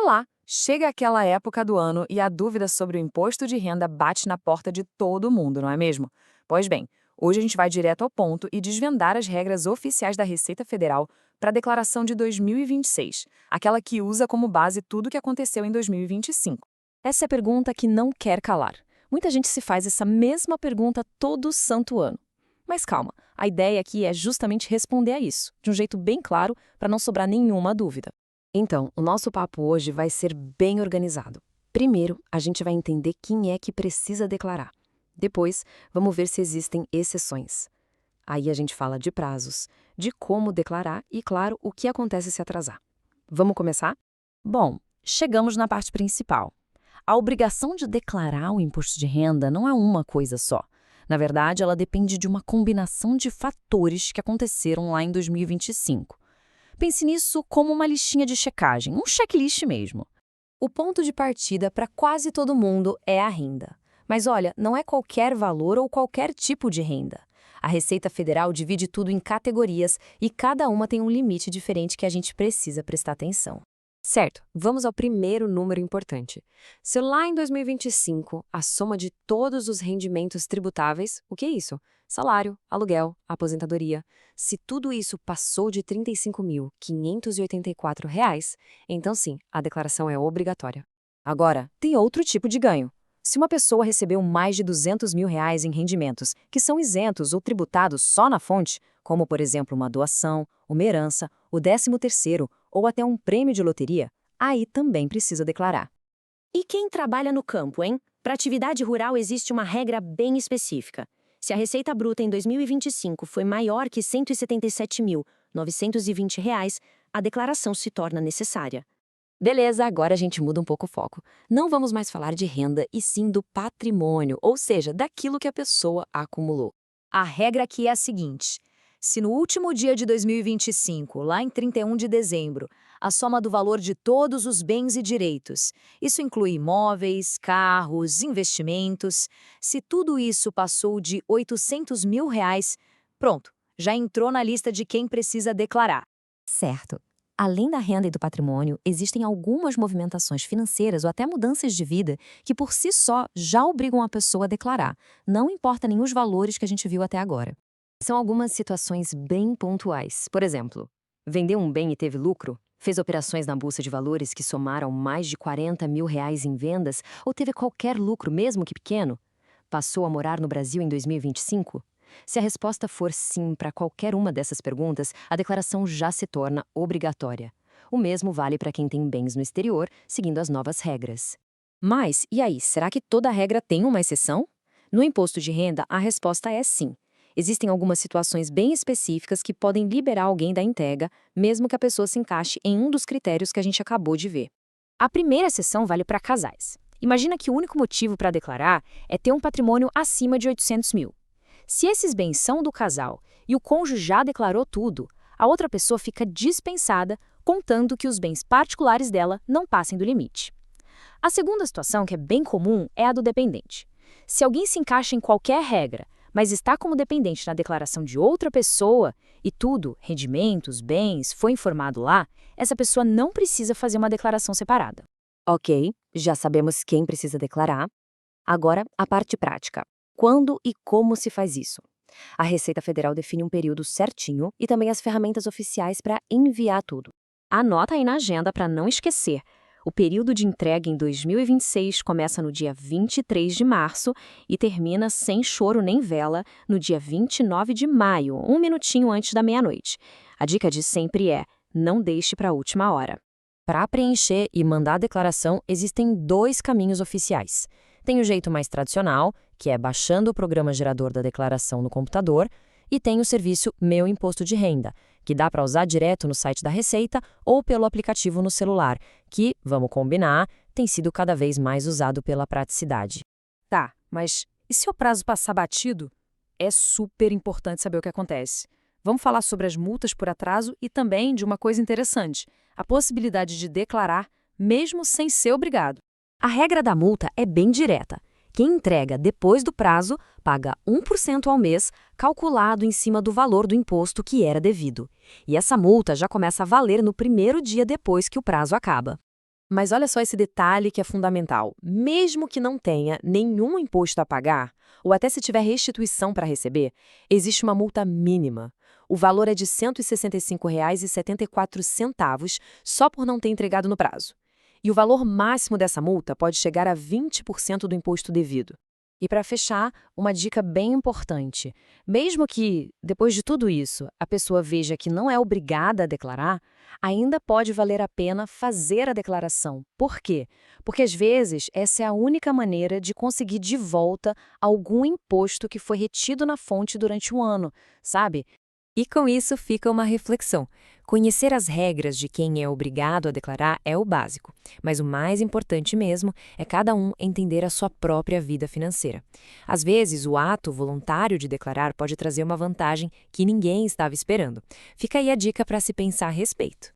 Olá! Chega aquela época do ano e a dúvida sobre o imposto de renda bate na porta de todo mundo, não é mesmo? Pois bem, hoje a gente vai direto ao ponto e desvendar as regras oficiais da Receita Federal para a declaração de 2026, aquela que usa como base tudo o que aconteceu em 2025. Essa é a pergunta que não quer calar. Muita gente se faz essa mesma pergunta todo santo ano. Mas calma, a ideia aqui é justamente responder a isso, de um jeito bem claro, para não sobrar nenhuma dúvida. Então, o nosso papo hoje vai ser bem organizado. Primeiro, a gente vai entender quem é que precisa declarar. Depois, vamos ver se existem exceções. Aí a gente fala de prazos, de como declarar e, claro, o que acontece se atrasar. Vamos começar? Bom, chegamos na parte principal. A obrigação de declarar o imposto de renda não é uma coisa só. Na verdade, ela depende de uma combinação de fatores que aconteceram lá em 2025. Pense nisso como uma listinha de checagem, um checklist mesmo. O ponto de partida para quase todo mundo é a renda. Mas olha, não é qualquer valor ou qualquer tipo de renda. A Receita Federal divide tudo em categorias e cada uma tem um limite diferente que a gente precisa prestar atenção. Certo, vamos ao primeiro número importante. Se lá em 2025, a soma de todos os rendimentos tributáveis, o que é isso? Salário, aluguel, aposentadoria. Se tudo isso passou de R$ 35.584, então sim, a declaração é obrigatória. Agora, tem outro tipo de ganho. Se uma pessoa recebeu mais de R$ 200.000 em rendimentos, que são isentos ou tributados só na fonte, como por exemplo uma doação, uma herança, o 13º ou até um prêmio de loteria, aí também precisa declarar. E quem trabalha no campo, hein? Para atividade rural existe uma regra bem específica. Se a receita bruta em 2025 foi maior que R$ 177.920, a declaração se torna necessária. Beleza, agora a gente muda um pouco o foco. Não vamos mais falar de renda e sim do patrimônio, ou seja, daquilo que a pessoa acumulou. A regra aqui é a seguinte: se no último dia de 2025, lá em 31 de dezembro, a soma do valor de todos os bens e direitos, isso inclui imóveis, carros, investimentos, se tudo isso passou de R$ 800.000, pronto, já entrou na lista de quem precisa declarar. Certo. Além da renda e do patrimônio, existem algumas movimentações financeiras ou até mudanças de vida que por si só já obrigam a pessoa a declarar, não importa nem os valores que a gente viu até agora. São algumas situações bem pontuais. Por exemplo, vendeu um bem e teve lucro? Fez operações na bolsa de valores que somaram mais de R$ 40.000 em vendas ou teve qualquer lucro, mesmo que pequeno? Passou a morar no Brasil em 2025? Se a resposta for sim para qualquer uma dessas perguntas, a declaração já se torna obrigatória. O mesmo vale para quem tem bens no exterior, seguindo as novas regras. Mas, e aí, será que toda regra tem uma exceção? No imposto de renda, a resposta é sim. Existem algumas situações bem específicas que podem liberar alguém da entrega, mesmo que a pessoa se encaixe em um dos critérios que a gente acabou de ver. A primeira exceção vale para casais. Imagina que o único motivo para declarar é ter um patrimônio acima de 800 mil. Se esses bens são do casal e o cônjuge já declarou tudo, a outra pessoa fica dispensada, contando que os bens particulares dela não passem do limite. A segunda situação, que é bem comum, é a do dependente. Se alguém se encaixa em qualquer regra, mas está como dependente na declaração de outra pessoa e tudo, rendimentos, bens, foi informado lá, essa pessoa não precisa fazer uma declaração separada. Ok, já sabemos quem precisa declarar. Agora, a parte prática. Quando e como se faz isso? A Receita Federal define um período certinho e também as ferramentas oficiais para enviar tudo. Anota aí na agenda para não esquecer. O período de entrega em 2026 começa no dia 23 de março e termina sem choro nem vela no dia 29 de maio, um minutinho antes da meia-noite. A dica de sempre é: não deixe para a última hora. Para preencher e mandar a declaração, existem 2 caminhos oficiais. Tem o jeito mais tradicional, que é baixando o programa gerador da declaração no computador, e tem o serviço Meu Imposto de Renda, que dá para usar direto no site da Receita ou pelo aplicativo no celular, que, vamos combinar, tem sido cada vez mais usado pela praticidade. Tá, mas e se o prazo passar batido? É super importante saber o que acontece. Vamos falar sobre as multas por atraso e também de uma coisa interessante: a possibilidade de declarar mesmo sem ser obrigado. A regra da multa é bem direta. Quem entrega depois do prazo paga 1% ao mês, calculado em cima do valor do imposto que era devido. E essa multa já começa a valer no primeiro dia depois que o prazo acaba. Mas olha só esse detalhe que é fundamental. Mesmo que não tenha nenhum imposto a pagar, ou até se tiver restituição para receber, existe uma multa mínima. O valor é de R$ 165,74 só por não ter entregado no prazo. E o valor máximo dessa multa pode chegar a 20% do imposto devido. E para fechar, uma dica bem importante. Mesmo que, depois de tudo isso, a pessoa veja que não é obrigada a declarar, ainda pode valer a pena fazer a declaração. Por quê? Porque às vezes essa é a única maneira de conseguir de volta algum imposto que foi retido na fonte durante um ano, sabe? E com isso fica uma reflexão. Conhecer as regras de quem é obrigado a declarar é o básico, mas o mais importante mesmo é cada um entender a sua própria vida financeira. Às vezes, o ato voluntário de declarar pode trazer uma vantagem que ninguém estava esperando. Fica aí a dica para se pensar a respeito.